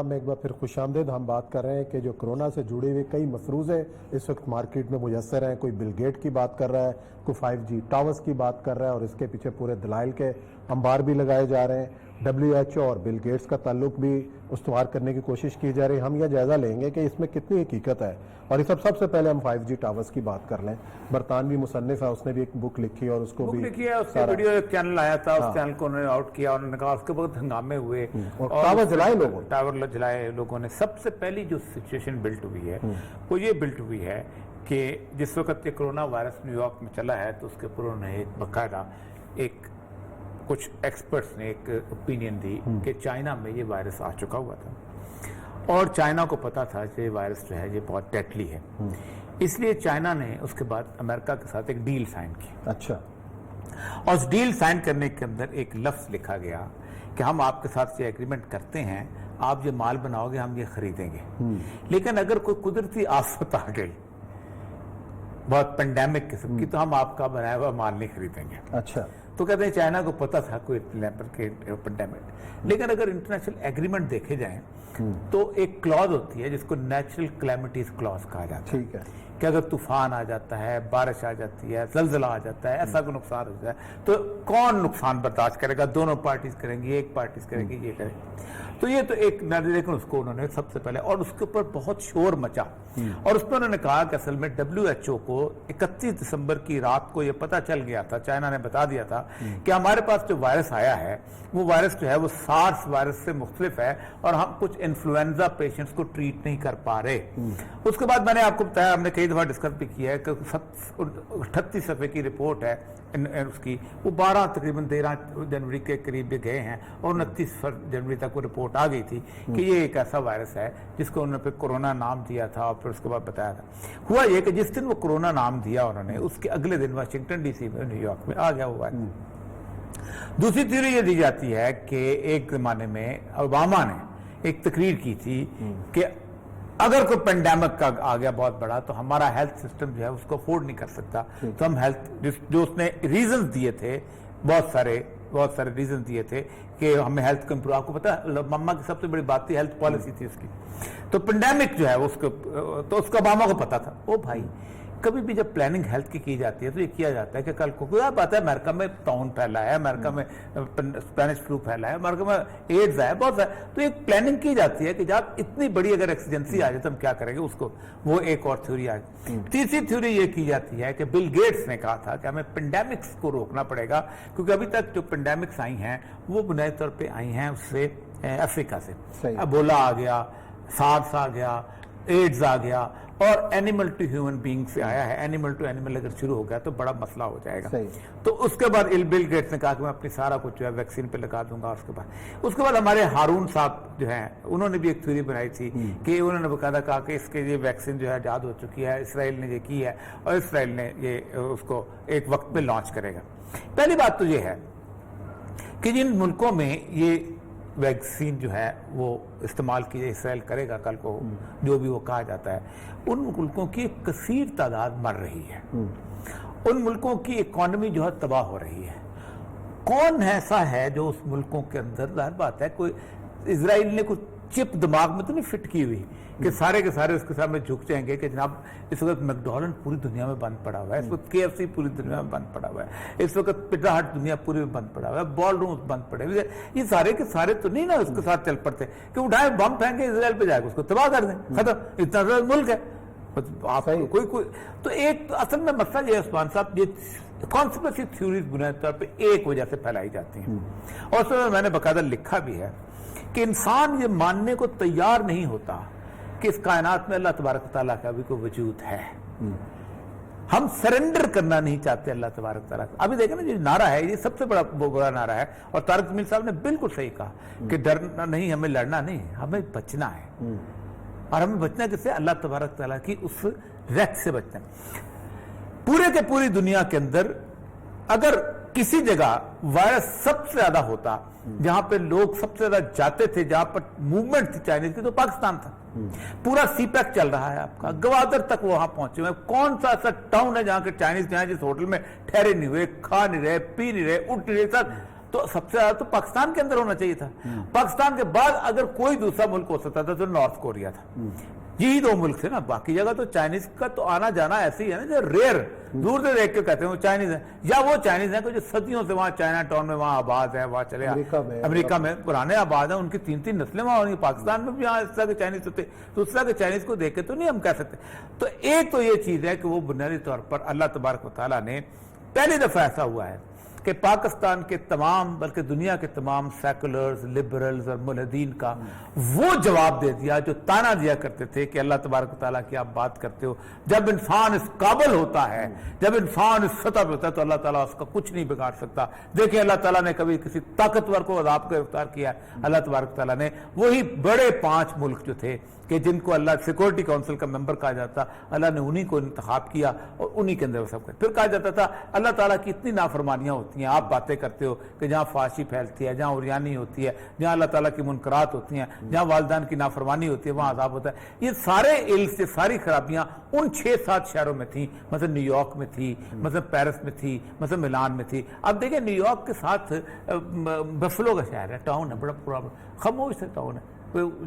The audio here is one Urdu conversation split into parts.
میں ایک بار پھر خوش آمدید. ہم بات کر رہے ہیں کہ جو کرونا سے جڑے ہوئے کئی مفروضے اس وقت مارکیٹ میں میسر ہیں. کوئی بل گیٹ کی بات کر رہا ہے, کوئی 5G ٹاورز کی بات کر رہا ہے, اور اس کے پیچھے پورے دلائل کے انبار بھی لگائے جا رہے ہیں. WHO اور بل گیٹس کا تعلق بھی استوار کرنے کی کوشش کی جا رہی ہے. ہم یہ جائزہ لیں گے کہ اس میں کتنی حقیقت ہے. اور یہ سب سے پہلے ہم 5G ٹاورز کی بات کر لیں. برطانوی مصنف ہے, اس نے بھی ایک بک لکھی اور اس کو بھی لکھی ہے. اس کا ویڈیو ایک چینل آیا تھا, اس چینل کو انہوں نے آؤٹ کیا, انہوں نے کہا اس کے بہت ہنگامے ہوئے اور ٹاور جلائے لوگوں نے. ٹاور جلائے لوگوں نے. سب سے پہلی جو سچویشن بلٹ ہوئی ہے وہ یہ بلٹ ہوئی ہے کہ جس وقت یہ کرونا وائرس نیو یارک میں چلا ہے تو اس کے اوپر انہوں نے ایک باقاعدہ کچھ ایکسپرٹس نے ایک اوپینین دی کہ چائنا میں یہ وائرس آ چکا ہوا تھا اور چائنا کو پتا تھا کہ یہ وائرس جو ہے یہ بہت ڈیڈلی ہے. اس لیے چائنا نے اس کے بعد امریکہ کے ساتھ ایک ڈیل سائن کی. اچھا. اور اس ڈیل سائن کرنے کے اندر ایک لفظ لکھا گیا کہ ہم آپ کے ساتھ یہ ایگریمنٹ کرتے ہیں, آپ یہ مال بناؤ گے, ہم یہ خریدیں گے, لیکن اگر کوئی قدرتی آفت آ گئی بہت پینڈیمک قسم کی تو ہم آپ کا بنایا ہوا مال نہیں خریدیں گے. اچھا. تو کہتے ہیں چائنا کو پتا تھا کوئی لیول کے پینڈیمک. لیکن اگر انٹرنیشنل ایگریمنٹ دیکھے جائیں تو ایک کلوز ہوتی ہے جس کو نیچرل کلیمٹیز کلوز کہا جاتا ہے. ٹھیک ہے. کہ اگر طوفان آ جاتا ہے, بارش آ جاتی ہے, زلزلہ آ جاتا ہے, ایسا کوئی نقصان ہو جائے تو کون نقصان برداشت کرے گا؟ دونوں پارٹیز کریں گی, ایک پارٹیز کرے گی, یہ کرے گی. تو یہ تو ایک, لیکن اس کو انہوں نے سب سے پہلے, اور اس کے اوپر بہت شور مچا, اور اس پہ انہوں نے کہا کہ اصل میں WHO کو 31 دسمبر کی رات کو یہ پتا چل گیا تھا, چائنا نے بتا دیا تھا کہ ہمارے پاس جو وائرس آیا ہے وہ وائرس جو ہے وہ سارس وائرس سے مختلف ہے اور ہم کچھ انفلوئنزا پیشنٹس کو ٹریٹ نہیں کر پا رہے. اس کے بعد میں نے آپ کو بتایا, ہم نے کئی دفعہ ڈسکس بھی کیا ہے کہ 38 صفحے کی رپورٹ ہے اس کی, وہ 12 تقریباً 13 جنوری کے قریب گئے ہیں اور 29 جنوری تک وہ رپورٹ آ گئی تھی کہ یہ ایک ایسا وائرس ہے جس کو انہوں نے پھر کرونا نام دیا تھا. اور پھر اس کے بعد بتایا تھا. ہوا یہ کہ جس دن وہ کرونا نام دیا انہوں نے, اس کے اگلے دن واشنگٹن DC میں, نیو یارک میں آ گیا ہوا ہے. دوسری تھیوری یہ دی جاتی ہے کہ ایک زمانے میں اوباما نے ایک تقریر کی تھی کہ اگر کوئی پینڈیمک کا آ گیا بہت بڑا تو ہمارا ہیلتھ سسٹم جو ہے اس کو افورڈ نہیں کر سکتا, تو ہم ہیلتھ, جو اس نے ریزنز دیے تھے, بہت سارے ریزنز دیے تھے کہ ہمیں ہیلتھ کو امپروو. آپ کو پتا ہے مما کی سب سے بڑی بات تھی ہیلتھ پالیسی تھی اس کی. تو پینڈیمک جو ہے اس کو, تو اس کا اوباما کو پتا تھا. او بھائی, کبھی بھی جب پلاننگ ہیلتھ کی جاتی ہے تو یہ کیا جاتا ہے کہ کل کو کوئی بات ہے امریکہ میں طاعون پھیلا ہے, امریکہ میں اسپینش فلو پھیلا ہے, امریکہ میں ایڈز ہے, بہت سارے, تو ایک پلاننگ کی جاتی ہے کہ جب اتنی بڑی اگر ایکسیجنسی آ جائے تو ہم کیا کریں گے اس کو. وہ ایک اور تھیوری آ گئی. تیسری تھیوری یہ کی جاتی ہے کہ بل گیٹس نے کہا تھا کہ ہمیں پینڈیمکس کو روکنا پڑے گا, کیونکہ ابھی تک جو پینڈیمکس آئی ہیں وہ بنیادی طور پہ آئی ہیں اس سے افریقہ سے. ایبولا آ گیا, سارس آ گیا, ایڈز آ گیا, اور اینیمل ٹو ہیومن بینگ سے آیا ہے. اینیمل ٹو اینیمل اگر شروع ہو گیا تو بڑا مسئلہ ہو جائے گا. تو اس کے بعد بل گیٹس نے کہا کہ میں اپنی سارا کچھ جو ہے ویکسین پہ لگا دوں گا. اس کے بعد ہمارے ہارون صاحب جو ہیں انہوں نے بھی ایک تھیوری بنائی تھی کہ انہوں نے باقاعدہ کہا کہ اس کے یہ ویکسین جو ہے ایجاد ہو چکی ہے, اسرائیل نے یہ کی ہے اور اسرائیل نے یہ اس کو ایک وقت میں لانچ کرے گا. پہلی بات تو یہ ہے کہ جن ملکوں میں یہ ویکسین جو ہے وہ استعمال کی اسرائیل کرے گا کل کو, جو بھی وہ کہا جاتا ہے, ان ملکوں کی ایک کثیر تعداد مر رہی ہے, ان ملکوں کی اکانومی جو ہے تباہ ہو رہی ہے. کون ایسا ہے جو اس ملکوں کے اندر, ظاہر بات ہے کوئی اسرائیل نے کچھ چپ دماغ میں تو نہیں فٹ کی ہوئی کہ سارے کے سارے اس کے سامنے جھک جائیں گے کہ جناب اس وقت میکڈونلڈ پوری دنیا میں بند پڑا ہوا ہے, اس وقت KFC پوری دنیا میں بند پڑا ہوا ہے, اس وقت پیزا ہٹ دنیا پوری میں بند پڑا ہوا ہے, بال رومز بند پڑے ہوئے. یہ سارے کے سارے تو نہیں نا اس کے ساتھ چل پڑتے کہ اٹھائیں بم پھینکیں اسرائیل پہ جائے گا, اس کو تباہ کر دیں, ختم, اتنا بڑا ملک ہے. آپ کوئی تو ایک اصل میں مسئلہ یہ ہے عثمان صاحب, یہ کانسپریسی تھیوریز بنیادی طور پہ ایک وجہ سے پھیلائی جاتی ہیں. اور اس میں نے باقاعدہ لکھا بھی ہے کہ انسان یہ ماننے کو تیار نہیں ہوتا کہ اس کائنات میں اللہ تبارک تعالیٰ کا بھی کوئی وجود ہے. ہم سرنڈر کرنا نہیں چاہتے اللہ تبارک تعالیٰ کا. ابھی دیکھیں نا یہ نعرہ ہے, یہ سب سے بڑا نعرہ ہے, اور طارق جمیل صاحب نے بالکل صحیح کہا کہ ڈرنا نہیں, ہمیں لڑنا نہیں, ہمیں بچنا ہے. اور ہمیں بچنا کس سے؟ اللہ تبارک تعالیٰ کی اس ریت سے بچنا ہے. پورے کے پوری دنیا کے اندر اگر کسی جگہ وائرس سب سے زیادہ ہوتا, جہاں پہ لوگ سب سے زیادہ جاتے تھے, جہاں پر موومنٹ تھی چائنیز کی, تو پاکستان تھا. پورا سی پیک چل رہا ہے آپ کا, گوادر تک وہاں پہنچے ہوئے. کون سا ایسا ٹاؤن ہے جہاں کے چائنیز جس ہوٹل میں ٹھہرے نہیں ہوئے, کھا نہیں رہے, پی نہیں رہے, اٹھ نہیں رہے, سر تو سب سے زیادہ تو پاکستان کے اندر ہونا چاہیے تھا. پاکستان کے بعد اگر کوئی دوسرا ملک ہو سکتا تھا تو نارتھ کوریا تھا. یہی دو ملک تھے نا. باقی جگہ تو چائنیز کا تو آنا جانا ایسے ہی ہے نا جو ریئر دور سے دیکھ کے کہتے ہیں وہ چائنیز ہیں, یا وہ چائنیز ہیں کہ جو صدیوں سے وہاں چائنا ٹاؤن میں وہاں آباد ہے, وہاں چلے امریکہ میں پرانے آباد ہیں, ان کی 3 نسلیں وہاں ہونگی. پاکستان میں بھی یہاں اس طرح کے چائنیز ہوتے, تو اس طرح کے چائنیز کو دیکھ کے تو نہیں ہم کہہ سکتے. تو ایک تو یہ چیز ہے کہ وہ بنیادی طور پر اللہ تبارک و تعالیٰ نے پہلی دفعہ ایسا ہوا ہے کہ پاکستان کے تمام بلکہ دنیا کے تمام سیکولرز, لبرلز اور ملحدین کا وہ جواب دے دیا جو تانا دیا کرتے تھے کہ اللہ تبارک و تعالیٰ کی آپ بات کرتے ہو. جب انسان اس قابل ہوتا ہے, جب انسان اس سطح پہ ہوتا ہے تو اللہ تعالیٰ اس کا کچھ نہیں بگاڑ سکتا. دیکھیں اللہ تعالیٰ نے کبھی کسی طاقتور کو عذاب کا گرفتار کیا ہے؟ اللہ تبارک و تعالیٰ نے وہی بڑے 5 ملک جو تھے کہ جن کو اللہ سیکورٹی کونسل کا ممبر کہا جاتا, اللہ نے انہی کو انتخاب کیا اور انہی کے اندر وہ سب. پھر کہا جاتا تھا اللہ تعالیٰ کی اتنی نافرمانیاں ہوتی ہیں, آپ باتیں کرتے ہو کہ جہاں فحاشی پھیلتی ہے, جہاں عریانی ہوتی ہے, جہاں اللہ تعالیٰ کی منکرات ہوتی ہیں, جہاں والدین کی نافرمانی ہوتی ہے, وہاں عذاب ہوتا ہے. یہ سارے علم سے ساری خرابیاں ان 6-7 شہروں میں تھیں. مثلا نیو یارک میں تھی, مثلا پیرس میں تھی, مثلا ملان میں تھی. اب دیکھیں نیو یارک کے ساتھ بفلو کا شہر ہے, ٹاؤن ہے, بڑا پورا خاموش سے ٹاؤن ہے,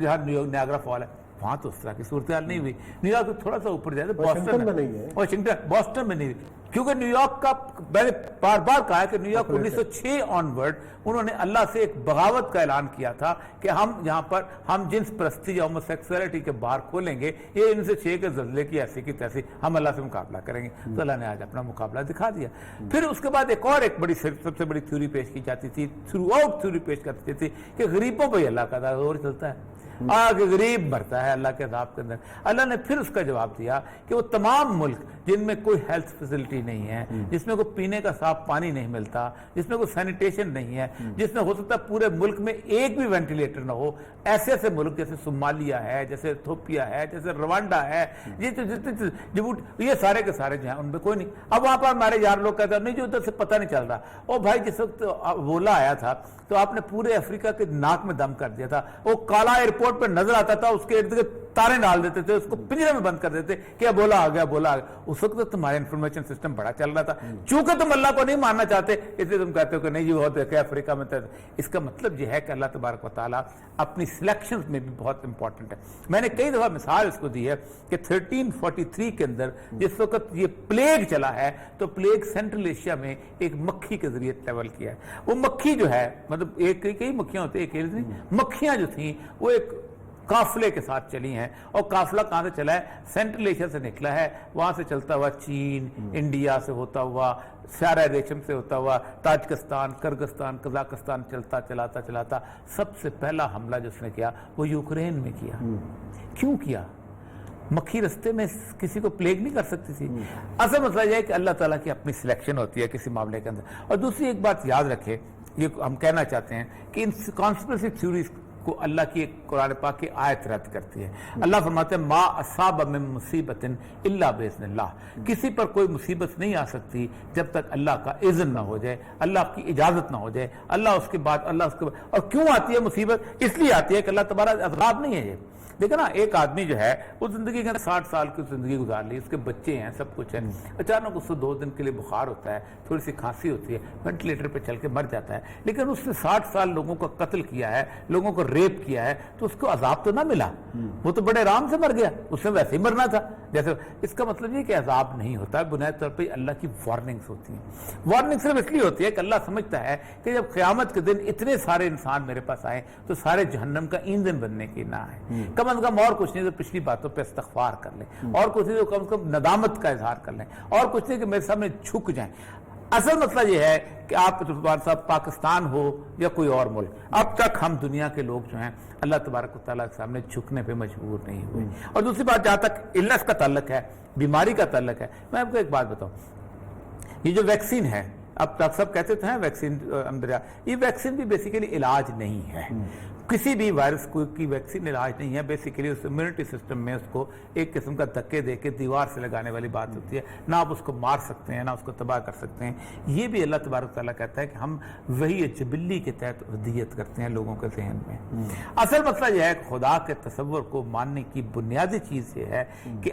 جہاں نیو یارک نیاگرا فال ہے, وہاں تو اس طرح کی صورتحال نہیں ہوئی. نیو یارک تھوڑا سا اوپر جائے بوسٹن میں نہیں ہے, بوسٹن میں نہیں ہوئی, کیونکہ نیو یارک کا میں نے بار بار کہا ہے کہ نیو یارک 1906 آنورڈ انہوں نے اللہ سے ایک بغاوت کا اعلان کیا تھا کہ ہم یہاں پر ہم جنس پرستی یا ہومو سیکسولیٹی کے بار کھولیں گے, یہ 1906 کے زلزلے کی ایسی کی تیسی ہم اللہ سے مقابلہ کریں گے. تو اللہ نے آج اپنا مقابلہ دکھا دیا. پھر اس کے بعد ایک بڑی سب سے بڑی تھیوری پیش کی جاتی تھی, تھرو آؤٹ تھیوری پیش کرتی تھی کہ غریبوں پہ اللہ کا دور چلتا ہے, آگے غریب مرتا ہے اللہ کے عذاب کے اندر. اللہ نے پھر اس کا جواب دیا کہ وہ تمام ملک جن میں کوئی ہیلتھ فیسلٹی نہیں ہے, جس میں کوئی پینے کا صاف پانی نہیں ملتا, جس میں کوئی سینیٹیشن نہیں ہے, جس میں ہو سکتا ہے پورے ملک میں ایک بھی وینٹیلیٹر نہ ہو, ایسے ملک جیسے صومالیہ ہے, جیسے ایتھوپیا ہے, جیسے روانڈا ہے, جبوٹی, یہ سارے کے سارے جو ہیں ان میں کوئی نہیں. اب وہاں پر ہمارے یار لوگ کہتے ہیں نہیں جو ادھر سے پتہ نہیں چل رہا. اور بھائی جس وقت بولا آیا تھا تو آپ نے پورے افریقہ کے ناک میں دم کر دیا تھا. وہ کالا ایئرپورٹ پہ نظر آتا تھا, اس کے ارد گرد تارے ڈال دیتے تھے, اس کو پنجرے میں بند کر دیتے کہ بولا آ گیا. اس وقت تو تمہارا انفارمیشن سسٹم بڑا چل رہا تھا. چونکہ تم اللہ کو نہیں ماننا چاہتے اس لیے تم کہتے ہو کہ نہیں جی وہ دیکھے افریقہ میں. اس کا مطلب یہ ہے کہ اللہ تبارک و تعالیٰ اپنی سلیکشنز میں بھی بہت امپورٹنٹ ہے. میں نے کئی دفعہ مثال اس کو دی ہے کہ 1343 کے اندر جس وقت یہ پلیگ چلا ہے تو پلیگ سینٹرل ایشیا میں ایک مکھی کے ذریعے ٹریول کیا ہے. وہ مکھی جو ہے مطلب کئی مکھیاں ہوتی ہیں, ایک مکھیاں جو تھیں وہ ایک قافلے کے ساتھ چلی ہیں. اور قافلہ کہاں سے چلا ہے؟ سینٹرل ایشیا سے نکلا ہے, وہاں سے چلتا ہوا چین, انڈیا سے ہوتا ہوا, سیارہ ریشم سے ہوتا ہوا تاجکستان, کرغستان, قزاقستان, چلاتا سب سے پہلا حملہ جو اس نے کیا وہ یوکرین میں کیا. کیوں کیا؟ مکھی رستے میں کسی کو پلیگ نہیں کر سکتی تھی. اصل مسئلہ یہ ہے کہ اللہ تعالیٰ کی اپنی سلیکشن ہوتی ہے کسی معاملے کے اندر. اور دوسری ایک بات یاد رکھے, یہ ہم کہنا چاہتے ہیں کہ ان کانسپریسی تھیوریز کو اللہ کی ایک قرآن پاک کی آیت رد کرتی ہے. اللہ فرماتے ہیں ما اصاب من مصیبت الا باذن اللہ, کسی پر کوئی مصیبت نہیں آ سکتی جب تک اللہ کا اذن نہ ہو جائے, اللہ کی اجازت نہ ہو جائے. اللہ اس کے بعد اور کیوں آتی ہے مصیبت؟ اس لیے آتی ہے کہ اللہ تبارک عذاب نہیں ہے. یہ دیکھیں نا, ایک آدمی جو ہے وہ زندگی کے 60 سال کی زندگی گزار لی, اس کے بچے ہیں, سب کچھ ہے, اچانک اس سے 2 دن کے لیے بخار ہوتا ہے, تھوڑی سی کھانسی ہوتی ہے, وینٹیلیٹر پہ چل کے مر جاتا ہے. لیکن اس نے 60 سال لوگوں کا قتل کیا ہے, لوگوں کو ریپ کیا ہے, تو اس کو عذاب تو نہ ملا, وہ تو بڑے آرام سے مر گیا, اس نے ویسے ہی مرنا تھا. جیسے اس کا مطلب یہ کہ عذاب نہیں ہوتا ہے, بنیادی طور پہ اللہ کی وارننگز ہوتی ہیں. وارننگ صرف اس لیے ہوتی ہے کہ اللہ سمجھتا ہے کہ جب قیامت کے دن اتنے سارے انسان میرے پاس آئے تو سارے جہنم کا ایندھن بننے کی نہ آئے. کم از کم اور کچھ نہیں تو پچھلی باتوں پہ استغفار کر لیں, اور کچھ نہیں تو کم از کم ندامت کا اظہار کر لیں, اور کچھ نہیں کہ میرے سامنے جھک جائیں. اصل مسئلہ یہ ہے کہ آپ صاحب پاکستان ہو یا کوئی اور ملک, اب تک ہم دنیا کے لوگ جو ہیں اللہ تبارک و تعالیٰ کے سامنے جھکنے پہ مجبور نہیں ہوئے. اور دوسری بات, جہاں تک النس کا تعلق ہے, بیماری کا تعلق ہے, میں آپ کو ایک بات بتاؤں, یہ جو ویکسین ہے, اب تک سب کہتے تھے ویکسین اندر, یہ ویکسین بھی بیسیکلی علاج نہیں ہے. کسی بھی وائرس کی ویکسین علاج نہیں ہے. بیسیکلی اس امیونٹی سسٹم میں اس کو ایک قسم کا دھکے دے کے دیوار سے لگانے والی بات ہوتی ہے. نہ آپ اس کو مار سکتے ہیں, نہ اس کو تباہ کر سکتے ہیں. یہ بھی اللہ تبارک تعالیٰ کہتا ہے کہ ہم وہی جبلی کے تحت ودیت کرتے ہیں لوگوں کے ذہن میں. اصل مسئلہ یہ ہے کہ خدا کے تصور کو ماننے کی بنیادی چیز یہ ہے کہ